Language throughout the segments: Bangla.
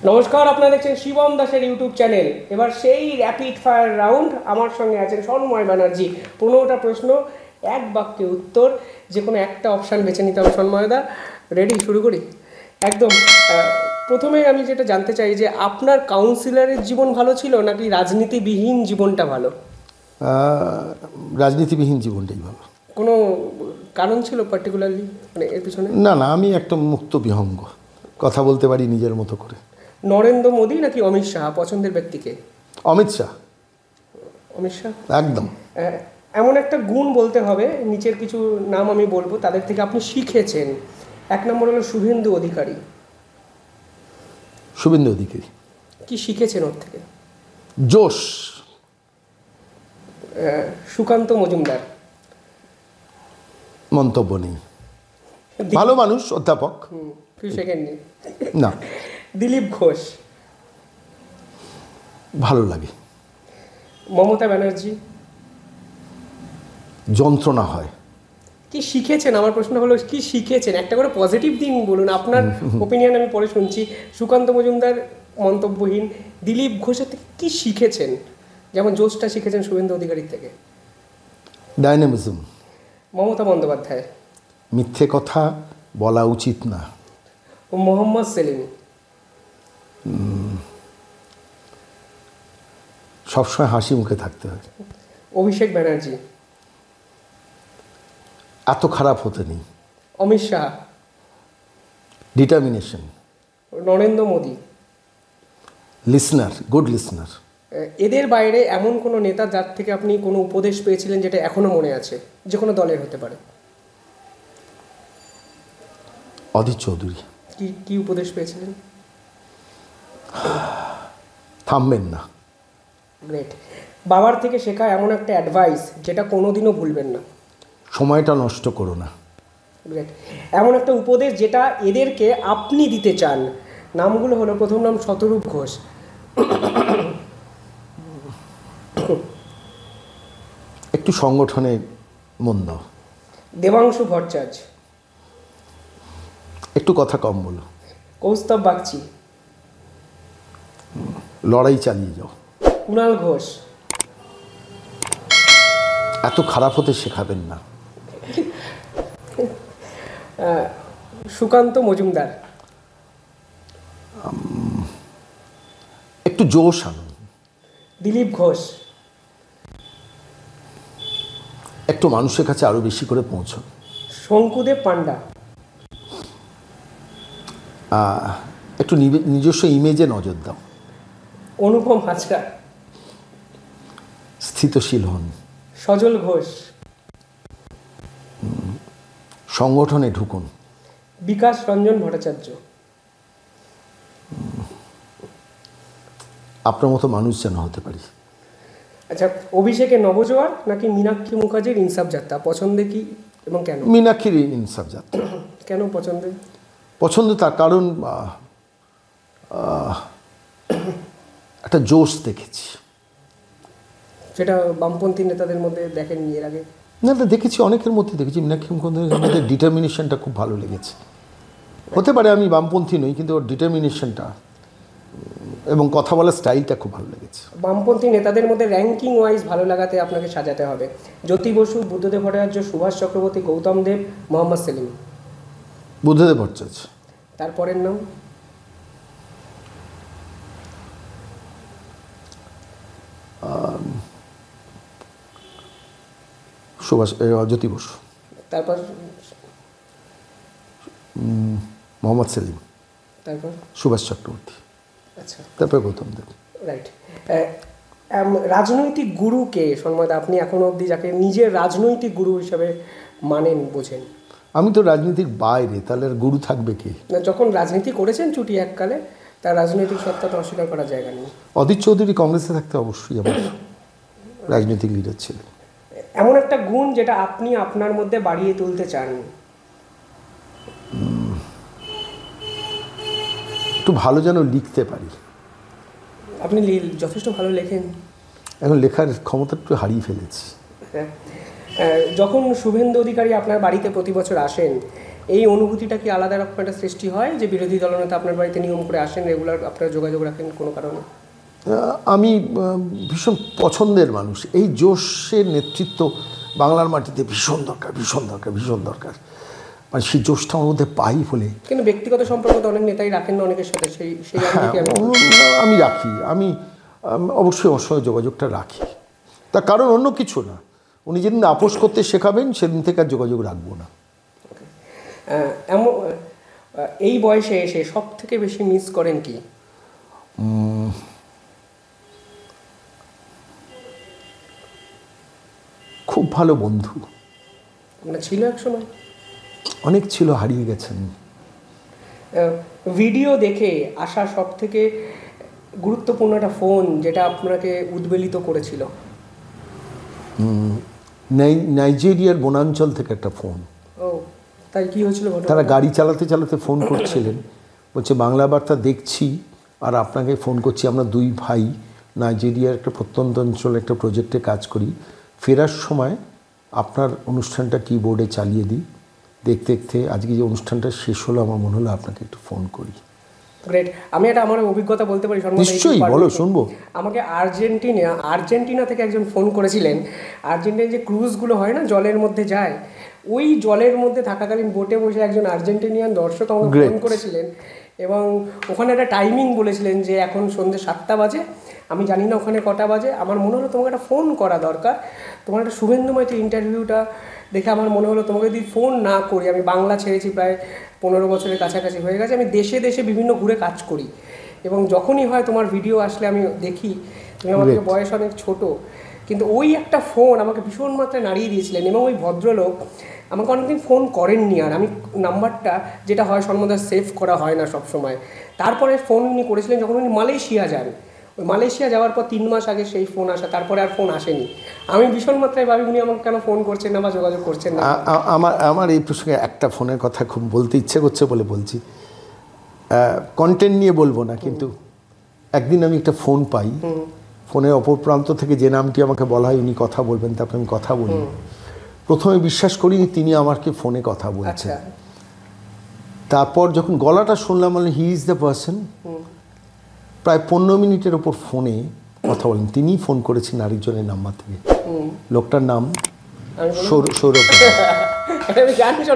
নমস্কার, আপনারা দেখছেন শিবম দাসের ইউটিউব চ্যানেল। এবার সেই র্যাপিড ফায়ার রাউন্ড। আমার সঙ্গে আছেন সন্ময় ব্যানার্জি। 15টা প্রশ্ন, এক বাক্যে উত্তর, যে কোনো একটা অপশান বেছে নিতে হবে। সন্ময়দা রেডি? শুরু করি একদম। প্রথমে আমি যেটা জানতে চাই যে আপনার কাউন্সিলরের জীবন ভালো ছিল নাকি রাজনীতিবিহীন জীবনটা ভালো? রাজনীতিবিহীন জীবনটাই ভালো। কোনো কারণ ছিল পার্টিকুলারলি মানে এর পিছনে? না না, আমি একটা মুক্ত বিহঙ্গ, কথা বলতে পারি নিজের মতো করে। নরেন্দ্র মোদী নাকি অমিত শাহ পছন্দের ব্যক্তিকে? অমিত শাহ। অমিত শাহ একদম। এমন একটা গুণ বলতে হবে, নিচের কিছু নাম আমি বলবো, তাদের থেকে আপনি শিখেছেন। 1 নম্বর হলো শুভেন্দু অধিকারী। শুভেন্দু অধিকারী। কি শিখেছেন ওর থেকে? জোশ। সুকান্ত মজুমদার। মন্তব্য নেই, ভালো মানুষ, অধ্যাপক। ফিউ সেকেন্ড নেই। না। দিলীপ ঘোষ। ভালো লাগে। মমতা ব্যানার্জি। যন্ত্রণা হয়। কি শিখেছেন? আমার প্রশ্ন হলো কি শিখেছেন, একটা করে পজিটিভ দিন বলুন। আপনার ওপিনিয়ন আমি পরে শুনছি। সুকান্ত মজুমদার মন্তব্যহীন। দিলীপ ঘোষের থেকে কি শিখেছেন? যেমন জোশটা শিখেছেন শুভেন্দু অধিকারীর থেকে। ডাইনামিজম। মমতা বন্দ্যোপাধ্যায়। মিথ্যে কথা বলা উচিত না। ও মোহাম্মদ সেলিম। সবসময় হাসি মুখে থাকতে হয়। অভিষেক ব্যানার্জি। এত খারাপ হতে নেই। Amit Shah. Determination. Narendra Modi. Listener, good listener. এদের বাইরে এমন কোনো নেতা যার থেকে আপনি কোনো উপদেশ পেয়েছিলেন যেটা এখনো মনে আছে, যে কোনো দলের হতে পারে? অধীর চৌধুরী। কি কি উপদেশ পেয়েছিলেন? থামবেন না। গ্রেট। বাবার থেকে শেখা এমন একটা অ্যাডভাইস যেটা কোনোদিনও ভুলবেন না? সময়টা নষ্ট করো না। গ্রেট। এমন একটা উপদেশ যেটা এদেরকে আপনি দিতে চান? নামগুলো হলো, প্রথম নাম শতরূপ ঘোষ। একটু সংগঠনে মন দাও। দেবাংশু ভট্টাচার্য। একটু কথা কম বলো। কৌস্তব বাগচি। লড়াই চালিয়ে যাও। কুণাল ঘোষ। এত খারাপ হতে শেখাবেন না। সুকান্ত মজুমদার। একটু জোশ আনুন। দিলীপ ঘোষ। একটু মানুষের কাছে আরো বেশি করে পৌঁছন। শঙ্কুদেব পান্ডা। একটু নিজস্ব ইমেজে নজর দাও। অনুপম হাজরা। স্থিতশীল হন। সজল ঘোষ। সংগঠনে ঢুকুন। বিকাশ রঞ্জন ভট্টাচার্য। আপনার মতো মানুষ যেন হতে পারি। আচ্ছা, অভিষেকে নবজোয়ার নাকি মীনাক্ষী মুখার্জির ইনসাফ যাত্রা পছন্দে কি এবং কেন? মীনাক্ষীর ইনসাফ যাত্রা। কেন পছন্দে? পছন্দ তার কারণ একটা জোশ দেখেছি। সেটা বামপন্থী নেতাদের মধ্যে দেখেননি এর আগে? না, দেখেছি, অনেকের মধ্যে দেখেছি। মীনাক্ষী মুখোপাধ্যায়ের মধ্যে ডিটারমিনেশনটা খুব ভালো লেগেছে। হতে পারে আমি বামপন্থী নই, কিন্তু ওর ডিটারমিনেশনটা এবং কথা বলার স্টাইলটা খুব ভালো লেগেছে। বামপন্থী নেতাদের মধ্যে র্যাঙ্কিং ওয়াইজ ভালো লাগাতে আপনাকে সাজাতে হবে। জ্যোতি বসু, বুদ্ধদেব ভট্টাচার্য, সুভাষ চক্রবর্তী, গৌতম দেব, মোহাম্মদ সেলিম। বুদ্ধদেব ভট্টাচার্য। তারপরের নাম? জ্যোতি বসু। তারপর? মোহাম্মদ সেলিম। তারপর? সুভাষ চক্রবর্তী। আচ্ছা, তারপরে গৌতম দেব। রাইট। রাজনৈতিক গুরুকে সন্ময়দা আপনি এখনো অবধি যাকে নিজের রাজনৈতিক গুরু হিসাবে মানেন, বোঝেন? আমি তো রাজনীতির বাইরে, তাহলে আর গুরু থাকবে কে? না, যখন রাজনীতি করেছেন চুটি এককালে, তার রাজনৈতিক সত্তা তো অস্বীকার করার জায়গা নেই। অধীর চৌধুরী কংগ্রেসে থাকতে অবশ্যই আমার রাজনৈতিক লিডার ছিলেন। এমন একটা গুণ যেটা আপনি আপনার মধ্যে বাড়িয়ে তুলতে চান? একটু ভালো যেন লিখতে পারি। আপনি যথেষ্ট ভালো লেখেন। এখন লেখার ক্ষমতা একটু হারিয়ে ফেলেছি। যখন শুভেন্দু অধিকারী আপনার বাড়িতে প্রতি বছর আসেন, এই অনুভূতিটা কি আলাদা রকম একটা সৃষ্টি হয় যে বিরোধী দলনেতা আপনার বাড়িতে নিয়ম করে আসেন, রেগুলার আপনারা যোগাযোগ রাখেন কোনো কারণে? আমি ভীষণ পছন্দের মানুষ। এই জোশের নেতৃত্ব বাংলার মাটিতে ভীষণ দরকার, ভীষণ দরকার, ভীষণ দরকার। মানে সেই জোশটা আমার মধ্যে পাই বলে। কিন্তু ব্যক্তিগত সম্পর্ক তো অনেক নেতাই রাখেন না অনেকের সাথে, সেই আমি রাখি। আমি অবশ্যই ওর সঙ্গে যোগাযোগটা রাখি। তার কারণ অন্য কিছু না, উনি যেদিন আপোষ করতে শেখাবেন সেদিন থেকে আর যোগাযোগ রাখবো না। এমন এই বয়সে এসে সব থেকে বেশি মিস করেন কি? খুব ভালো বন্ধু মানে ছিল এক সময়, অনেক ছিল, হারিয়ে গেছেন। ভিডিও দেখে আসা সব থেকে গুরুত্বপূর্ণ একটা ফোন যেটা আপনাকে উদ্বেলিত করেছিল? নাইজেরিয়ার বনাঞ্চল থেকে একটা ফোন। ও তাই কি হয়েছিল? তারা গাড়ি চালাতে চালাতে ফোন করছিলেন, বলছে বাংলা বার্তা দেখছি আর আপনাকে ফোন করছি। আমরা দুই ভাই নাইজেরিয়ার একটা প্রত্যন্ত অঞ্চলে একটা প্রজেক্টে কাজ করি, ফেরার সময় আপনার অনুষ্ঠানটা কিবোর্ডে চালিয়ে দিই, দেখতে দেখতে আজকে যে অনুষ্ঠানটা শেষ হলো আমার মনে হলো আপনাকে একটু ফোন করি। গ্রেট। আমি একটা আমার অভিজ্ঞতা বলতে পারি? নিশ্চয়ই, বলো, শুনবো। আমাকে আর্জেন্টিনা থেকে একজন ফোন করেছিলেন। আর্জেন্টিনার যে ক্রুজগুলো হয় না, জলের মধ্যে যায়, ওই জলের মধ্যে থাকাকালীন বোটে বসে একজন আর্জেন্টিনিয়ান দর্শক আমাকে ফোন করেছিলেন এবং ওখানে একটা টাইমিং বলেছিলেন যে এখন সন্ধ্যে 7টা বাজে, আমি জানি না ওখানে কটা বাজে, আমার মনে হলো তোমাকে একটা ফোন করা দরকার, তোমার একটা শুভেন্দুময়তে ইন্টারভিউটা দেখে আমার মনে হলো তোমাকে যদি ফোন না করি, আমি বাংলা ছেড়েছি প্রায় 15 বছরের কাছাকাছি হয়ে গেছে, আমি দেশে দেশে বিভিন্ন ঘুরে কাজ করি এবং যখনই হয় তোমার ভিডিও আসলে আমি দেখি, তুমি আমার থেকে বয়স অনেক ছোট, কিন্তু ওই একটা ফোন আমাকে ভীষণ মাত্রায় নাড়িয়ে দিয়েছিলেন এবং ওই ভদ্রলোক আমাকে অনেকদিন ফোন করেননি। আর আমি নাম্বারটা যেটা হয় সর্বদা সেভ করা হয় না সব সময়, তারপরে ফোন উনি করেছিলেন যখন উনি মালয়েশিয়া যান। ওই মালয়েশিয়া যাওয়ার পর 3 মাস আগে সেই ফোন আসা, তারপরে আর ফোন আসেনি। আমি ভীষণ মাত্রায় ভাবি উনি আমাকে কেন ফোন করছেন না বা যোগাযোগ করছেন না। আমার এই প্রসঙ্গে একটা ফোনের কথা খুব বলতে ইচ্ছে করছে বলে বলছি, কন্টেন্ট নিয়ে বলবো না, কিন্তু একদিন আমি একটা ফোন পাই, ফোনের অপর প্রান্ত থেকে যে নামটি আমাকে বলা হয় উনি কথা বলবেন, তারপরে আমি কথা বলি। প্রথমে বিশ্বাস করিনি তিনি আমাকে ফোনে কথা বলছেন, তারপর যখন গলাটা শুনলাম মানে হি ইজ দ্য পারসন, প্রায় 15 মিনিটের ওপর ফোনে কথা বলেন। তিনিই ফোন করেছেন আরেকজনের নাম্বার থেকে, লোকটার নাম সৌরভ।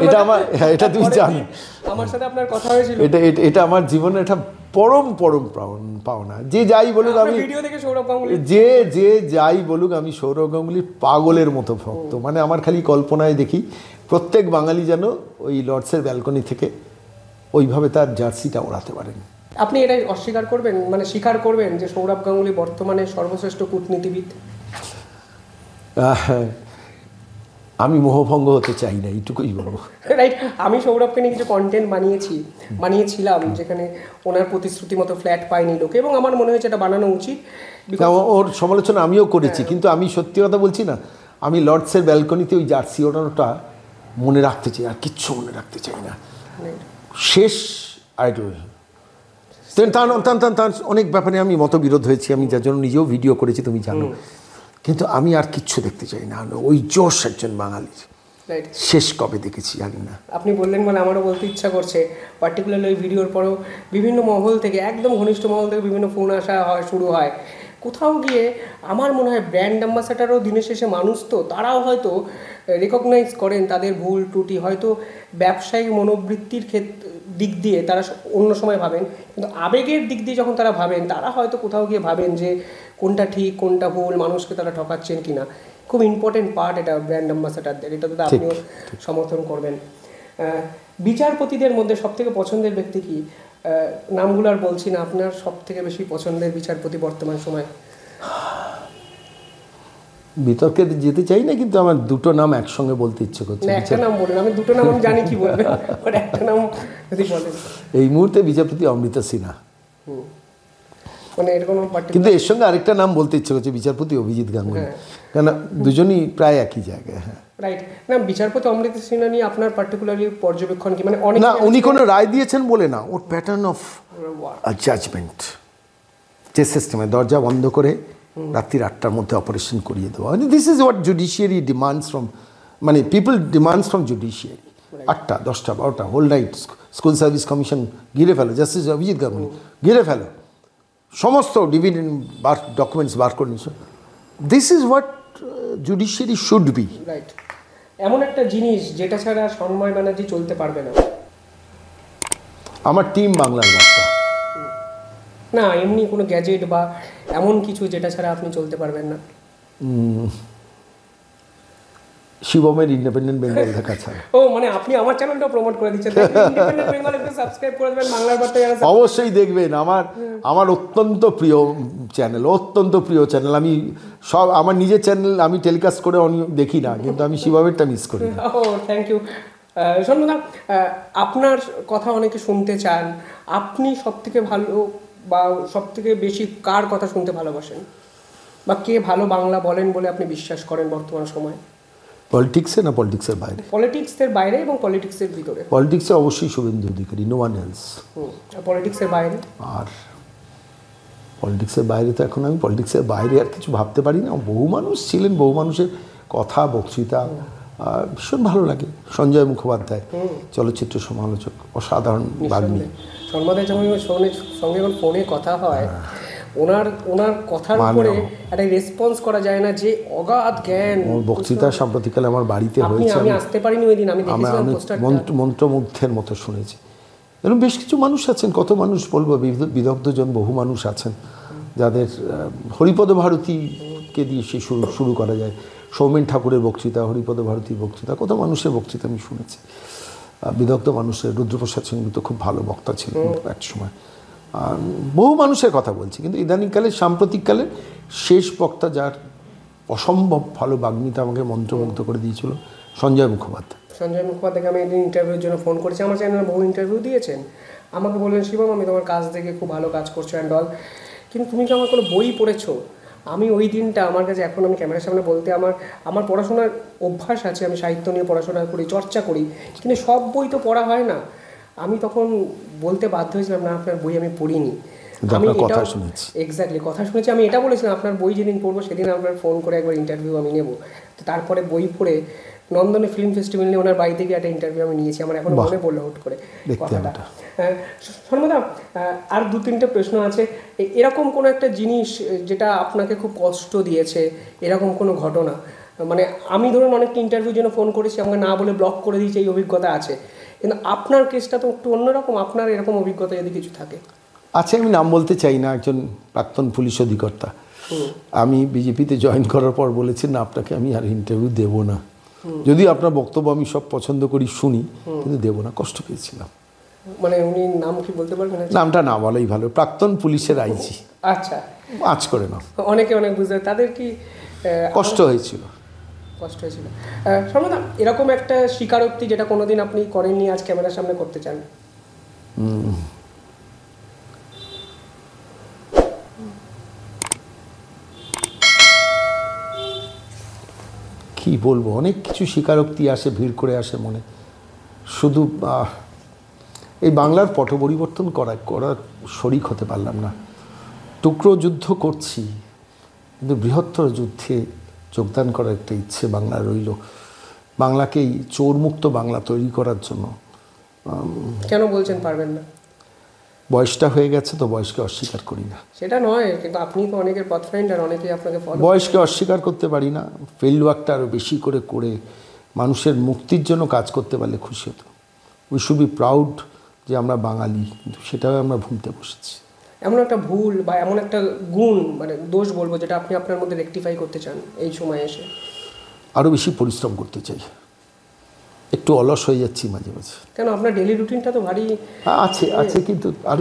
এটা আমার, এটা তুমি জানো, আমার সাথে আপনার কথা হয়েছিল। এটা আমার জীবনে এটা পরম পরম পাওনা। যে যাই বলুক, আমি যে যাই বলুক, আমি সৌরভ গাঙ্গুলির পাগলের মতো ভক্ত। মানে আমার খালি কল্পনায় দেখি প্রত্যেক বাঙালি যেন ওই লর্ডসের ব্যালকনি থেকে ওইভাবে তার জার্সিটা ওড়াতে পারেন। আপনি এটা অস্বীকার করবেন, মানে স্বীকার করবেন যে সৌরভ গাঙ্গুলি বর্তমানে সর্বশ্রেষ্ঠ কূটনীতিবিদ? আমি মোহভঙ্গ হতে চাই না, এইটুকুই বলবো। রাইট। আমি সৌরভকে নিয়ে কিছু কন্টেন্ট বানিয়েছিলাম যেখানে ওনার প্রতিশ্রুতি মতো ফ্ল্যাট পায়নি লোকে, এবং আমার মনে হয়েছে এটা বানানো উচিত। ওর সমালোচনা আমিও করেছি, কিন্তু আমি সত্যি কথা বলছি না, আমি লর্ডসের ব্যালকনিতে ওই জার্সি ওড়ানোটা মনে রাখতে চাই, আর কিচ্ছু মনে রাখতে চাই না। শেষ আইডল। তার অনেক ব্যাপারে আমি মতবিরোধ হয়েছি, আমি যার জন্য নিজেও ভিডিও করেছি, তুমি জানো, কিন্তু আমি আর কিচ্ছু দেখতে চাই না। ওই জোশ একজন বাঙালির শেষ কবে দেখেছি জানি না। আপনি বললেন মানে আমারও বলতে ইচ্ছা করছে, পার্টিকুলারলি ওই ভিডিওর পরেও বিভিন্ন মহল থেকে, একদম ঘনিষ্ঠ মহল থেকে বিভিন্ন ফোন আসা শুরু হয়। কোথাও গিয়ে আমার মনে হয় ব্র্যান্ড অ্যাম্বাসাডারও দিনের শেষে মানুষ, তো তারাও হয়তো রেকগনাইজ করেন তাদের ভুল ত্রুটি, হয়তো ব্যবসায়িক মনোবৃত্তির দিক দিয়ে তারা অন্য সময় ভাবেন, কিন্তু আবেগের দিক দিয়ে যখন তারা ভাবেন, তারা হয়তো কোথাও গিয়ে ভাবেন যে কোনটা ঠিক কোনটা ভুল, মানুষকে তারা ঠকাচ্ছেন কিনা। খুব ইম্পর্টেন্ট পার্ট এটা ব্র্যান্ড অ্যাম্বাসাডারদের, এটা তো আপনিও সমর্থন করবেন। বিচারপতিদের মধ্যে সবথেকে পছন্দের ব্যক্তি কি? নামগুলো আর বলছি না, আপনার সবথেকে বেশি পছন্দের বিচারপতি বর্তমান সময়? বিতর্কে যেতে চাই না, কিন্তু আমার দুটো নাম একসঙ্গে বলতে ইচ্ছে করছে। একটা নাম বলুন। আমি দুটো নাম আমি জানি কি বলবেন, বাট একটা নাম যদি বলেন। এই মুহূর্তে বিচারপতি অমৃতা সিনহা, মানে এরকম, কিন্তু এর সঙ্গে আরেকটা নাম বলতে ইচ্ছে করছে, বিচারপতি অভিজিৎ গাঙ্গুলি, কেন দুজনই প্রায় একই জায়গায়। হ্যাঁ, রাইট। না, বিচারপতি অমৃতা সিনহা নিয়ে আপনার পার্টিকুলারলি পর্যবেক্ষণ কি? মানে অনেক না, উনি কোনো রায় দিয়েছেন বলে না, ওর প্যাটার্ন অফ জাজমেন্ট, যে সিস্টেমে দরজা বন্ধ করে রাত্রির 8টার মধ্যে অপারেশন করিয়ে দেওয়া, this is what judiciary demands from, মানে পিপল ডিমান্ডস ফ্রম জুডিশিয়ারি। 8টা 10টা 12টা whole night school service commission ঘিরে ফেলো, জাস্টিস অভিজিৎ গাঙ্গুলি ঘিরে ফেলো, সমস্ত ডিভিডেন্ড ডকুমেন্টস বার করে নিয়েছো। This is what judiciary should be. Right. এমন একটা জিনিস যেটা ছাড়া সন্ময় ব্যানার্জি চলতে পারবে না? আমার টিম বাংলার বার্তা। না, এমনি কোনো গ্যাজেট বা এমন কিছু যেটা ছাড়া আপনি চলতে পারবেন না? শিবমের ইন্ডিপেন্ডেন্ট বেঙ্গল দেখা ছাড়া। ও মানে আপনি আমার চ্যানেলটা প্রমোট করে দিচ্ছেন, ইন্ডিপেন্ডেন্ট বেঙ্গল একটু সাবস্ক্রাইব করে দেবেন, বাংলার বার্তা যারা অবশ্যই দেখবেন। আমার অত্যন্ত প্রিয় চ্যানেল, অত্যন্ত প্রিয় চ্যানেল। আমি সব আমার নিজের চ্যানেল আমি টেলিকাস্ট করে দেখি না, কিন্তু আমি শিবমেরটা মিস করি না। ও থ্যাংক ইউ। সন্ময়দা, আপনার কথা অনেকে শুনতে চান, আপনি সবথেকে ভালো বা সবথেকে বেশি কার কথা শুনতে ভালোবাসেন, বা কে ভালো বাংলা বলেন বলে আপনি বিশ্বাস করেন বর্তমান সময়ে? পলিটিক্সে না পলিটিক্সের বাইরে? পলিটিক্সের বাইরে এবং পলিটিক্সের ভিতরে। পলিটিক্সে অবশ্যই Suvendu Adhikari, no one else. পলিটিক্সের বাইরে? আর পলিটিক্সের বাইরে তো এখন আমি পলিটিক্সের বাইরে আর কিছু ভাবতে পারি না। বহু মানুষ ছিলেন, বহু মানুষের কথা বক্তৃতা ভীষণ ভালো লাগে। সঞ্জয় মুখোপাধ্যায় চলচ্চিত্র সমালোচক, অসাধারণ বাগ্মী। সন্ময়দার যখন সঙ্গে যখন ফোনে কথা হয়, ওনার কথার উপরে একটা রেসপন্স করা যায় না, যে অগাধ জ্ঞান। বক্তৃতা সাম্প্রতিককালে আমার বাড়িতে হয়েছে, আমি আসতে পারিনি ওই দিন, আমি দেখেছিলাম পোস্টারটা, মন্ত্রমুগ্ধের মতো শুনেছি। এরকম বেশ কিছু মানুষ আছেন, কত মানুষ বলবো, বিদগ্ধজন বহু মানুষ আছেন যাদের হরিপদ ভারতীকে দিয়ে সে শুরু করা যায়। সৌমেন ঠাকুরের বক্তৃতা, হরিপদ ভারতীর বক্তৃতা, কত মানুষের বক্তৃতা আমি শুনেছি। বিদগ্ধ মানুষের, রুদ্রপ্রসাদ সেনগুপ্ত খুব ভালো বক্তা ছিলেন এক সময়। বহু মানুষের কথা বলছি, কিন্তু ইদানিংকালে সাম্প্রতিককালে শেষ বক্তা যার অসম্ভব ভালো বাগ্মিতা আমাকে মন্ত্রমুগ্ধ করে দিয়েছিল, সঞ্জয় মুখোপাধ্যায়। সঞ্জয় মুখোপাধ্যায়কে আমি একদিন ইন্টারভিউর জন্য ফোন করেছি, আমার চ্যানেলে বহু ইন্টারভিউ দিয়েছেন। আমাকে বললেন, শিবম আমি তোমার কাজ দেখে খুব ভালো কাজ করছো অ্যান্ড অল, কিন্তু তুমি কি আমার কোনো বই পড়েছো? আমি ওই দিনটা আমার কাছে, এখন আমি ক্যামেরার সামনে বলতে আমার পড়াশোনার অভ্যাস আছে, আমি সাহিত্য নিয়ে পড়াশোনা করি, চর্চা করি, কিন্তু সব বই তো পড়া হয় না। আমি তখন বলতে বাধ্য হয়েছিলাম, না আপনার বই আমি পড়িনি। আমি কথা শুনেছি, এক্স্যাক্টলি কথা শুনেছি। আমি এটা বলেছিলাম, আপনার বই যেদিন পড়বো সেদিন আপনার ফোন করে একবার ইন্টারভিউ আমি নেব। তো তারপরে বই পড়ে নন্দনে ফিল্ম ফেস্টিভ্যাল নিয়ে ওনার বাড়ি থেকে একটা ইন্টারভিউ আমি নিয়েছি, আমার এখন মনে পড়লো হুট করে কথাটা। সন্ময়দা, আর 2-3টে প্রশ্ন আছে। এরকম কোনো একটা জিনিস যেটা আপনাকে খুব কষ্ট দিয়েছে, এরকম কোনো ঘটনা? মানে আমি ধরুন অনেকটা ইন্টারভিউর জন্য ফোন করেছি, আমাকে না বলে ব্লক করে দিয়েছি, এই অভিজ্ঞতা আছে। কিন্তু আপনার কেসটা তো একটু অন্যরকম, আপনার এরকম অভিজ্ঞতা যদি কিছু থাকে? আচ্ছা, আমি নাম বলতে চাই না, একজন প্রাক্তন পুলিশ অধিকর্তা আমি বিজেপিতে জয়েন করার পর বলেছেন, না আপনাকে আমি আর ইন্টারভিউ দেবো না, যদি আপনার বক্তব্য আমি সব পছন্দ করি শুনি, কিন্তু দেবো না। কষ্ট পেয়েছিলাম। মানে উনি নাম কি বলতে পারবেন? নামটা না বলাই ভালো। প্রাক্তন পুলিশের আইজি। আচ্ছা, আজ করে না, অনেকে অনেক বুঝতে, তাদের কি কষ্ট হয়েছিল? সর্বদা এরকম একটা স্বীকারোক্তি যেটা কোনোদিন আপনি করেননি, আজ ক্যামেরার সামনে করতে চান? কি বলবো, অনেক কিছু স্বীকারোক্তি আসে, ভিড় করে আসে মনে। শুধু এই বাংলার পট পরিবর্তন করার শরিক হতে পারলাম না। টুকরো যুদ্ধ করছি, কিন্তু বৃহত্তর যুদ্ধে যোগদান করার একটা ইচ্ছে বাংলা রইল। বাংলাকেই চোরমুক্ত বাংলা তৈরি করার জন্য। কেন বলছেন পারবেন না? বয়সটা হয়ে গেছে তো, বয়সকে অস্বীকার করি না। সেটা নয়, কিন্তু আপনি তো অনেকের পথ ফাইন্ডার, অনেকেই আপনাকে ফলো। বয়সকে অস্বীকার করতে পারি না। ফিল্ড ওয়ার্কটা আরও বেশি করে মানুষের মুক্তির জন্য কাজ করতে পারলে খুশি হতো। উই শুড বি প্রাউড যে আমরা বাঙালি, কিন্তু সেটাও আমরা ভুলতে বসেছি। এমন একটা ভুল বা এমন একটা গুণ, মানে দোষ বলবো, যেটা আপনি আপনার মধ্যে রেকটিফাই করতে চান এই সময় এসে? আরও বেশি পরিশ্রম করতে চাই। একটু অলস হয়ে যাচ্ছি মাঝে মাঝে। কেন, আপনার ডেলি রুটিনটা তো ভারী আছে, কিন্তু আর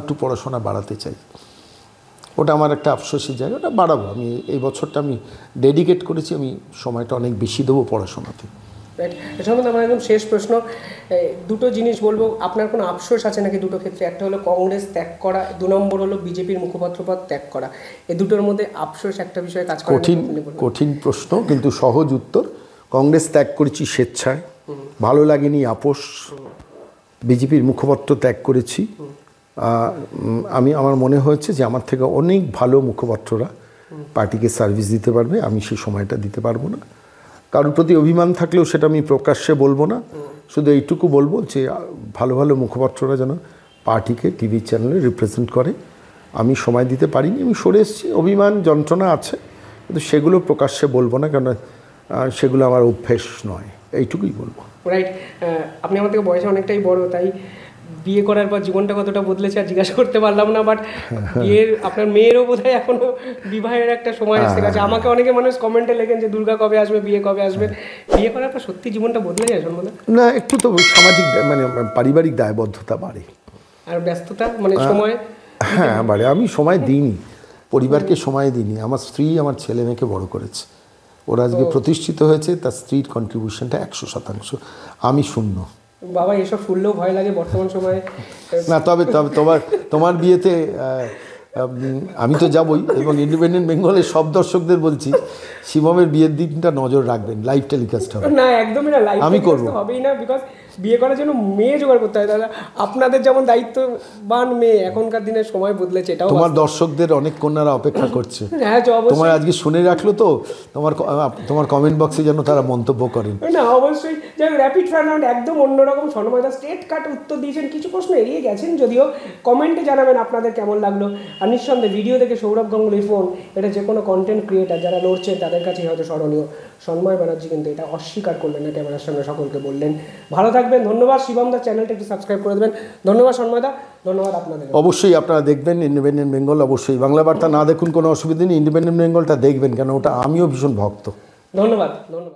একটু পড়াশোনা বাড়াতে চাই। ওটা আমার একটা আফসোসের জায়গা, ওটা বাড়াবো। আমি এই বছরটা আমি ডেডিকেট করেছি, আমি সময়টা অনেক বেশি দেবো পড়াশোনাতে। রাইট। এর সম্বন্ধে আমার একদম শেষ প্রশ্ন, দুটো জিনিস বলবো, আপনার কোনো আফসোস আছে নাকি দুটো ক্ষেত্রে? একটা হলো কংগ্রেস ত্যাগ করা, 2 নম্বর হলো বিজেপির মুখপাত্র পদ ত্যাগ করা। এই দুটোর মধ্যে আফসোস একটা বিষয়ে কাজ করে। কঠিন প্রশ্ন, কিন্তু সহজ উত্তর। কংগ্রেস ত্যাগ করেছি স্বেচ্ছায়, ভালো লাগেনি আপোষ। বিজেপির মুখপাত্র ত্যাগ করেছি, আমার মনে হয়েছে যে আমার থেকে অনেক ভালো মুখপাত্ররা পার্টিকে সার্ভিস দিতে পারবে, আমি সেই সময়টা দিতে পারবো না। কারোর প্রতি অভিমান থাকলেও সেটা আমি প্রকাশ্যে বলবো না, শুধু এইটুকু বলবো যে ভালো ভালো মুখপাত্ররা যেন পার্টিকে টিভি চ্যানেলে রিপ্রেজেন্ট করে। আমি সময় দিতে পারিনি, আমি সরে এসেছি, অভিমান যন্ত্রণা আছে, কিন্তু সেগুলো প্রকাশ্যে বলবো না, কারণ সেগুলো আমার অভ্যেস নয়, এইটুকুই বলবো। রাইট। আপনি আমার থেকে বয়সে অনেকটাই বড়, তাই বিয়ে করার পর জীবনটা কতটা বদলেছে আর জিজ্ঞাসা করতে পারলাম না, বাট বিয়ের আপনার মেয়েরও বোধহয় এখনো বিবাহের একটা সময় এসে গেছে। আমাকে অনেকে মানুষ কমেন্টে লেখেন যে দুর্গা কবে আসবে, বিয়ে কবে আসবে। বিয়ে করার পর সত্যি জীবনটা বদলে যায় সন্ময়দা? না, একটু তো সামাজিক মানে পারিবারিক দায়বদ্ধতা বাড়ে, আর ব্যস্ততা মানে সময় হ্যাঁ বাড়ে। আমি সময় দিইনি, পরিবারকে সময় দিইনি। আমার স্ত্রী আমার ছেলে মেয়েকে বড় করেছে, ওরা আজকে প্রতিষ্ঠিত হয়েছে, তার স্ত্রীর কন্ট্রিবিউশনটা 100%, আমি শূন্য। বাবা এসব শুনলেও ভয় লাগে বর্তমান সময়ে। না, তবে তবে তোমার বিয়েতে আমি তো যাবই, এবং ইন্ডিপেন্ডেন্ট বেঙ্গলের সব দর্শকদের বলছি শিবমের বিয়ের দিনটা নজর রাখবেন, লাইভ টেলিকাস্ট হবে। না একদমই না, লাইভ আমি করবো, হবেই না, বিকজ বিয়ে করার জন্য মেয়ে জোগাড় করতে হয় দাদা। আপনাদের যেমন দায়িত্ববান মেয়ে, এখনকার দিনে সময় বদলেছে, এটাও তোমার দর্শকদের অনেক কন্যারা অপেক্ষা করছে। হ্যাঁ তোমার আজকে শুনে রাখলো তো, তোমার কমেন্ট বক্সে যেন তারা মন্তব্য করেন। না অবশ্যই। যাই র্যাপিড ফায়ার রাউন্ড একদম অন্যরকম, সন্ময়দা স্ট্রেট কাট উত্তর দিয়েছেন, কিছু প্রশ্ন এড়িয়ে গেছেন যদিও। কমেন্টে জানাবেন আপনাদের কেমন লাগলো। আর নিঃসন্দেহে ভিডিও দেখে সৌরভ গাঙ্গুলি ফোন, এটা যে কোনো কন্টেন্ট ক্রিয়েটার যারা লড়ছে তাদের কাছে হয়তো স্মরণীয়। সন্ময় ব্যানার্জি কিন্তু এটা অস্বীকার করলেন না, ক্যামেরার সামনে সকলকে বললেন। ভালো থাকবেন, ধন্যবাদ। শিবমদার চ্যানেলটা একটু সাবস্ক্রাইব করে দেবেন। ধন্যবাদ সন্ময়দা, ধন্যবাদ আপনাদের। অবশ্যই আপনারা দেখবেন ইন্ডিপেন্ডেন্ট বেঙ্গল, অবশ্যই বাংলা বার্তা না দেখুন কোনো অসুবিধা নেই, ইন্ডিপেন্ডেন্ট বেঙ্গলটা দেখবেন, কেন ওটা আমিও ভীষণ ভক্ত। ধন্যবাদ ধন্যবাদ।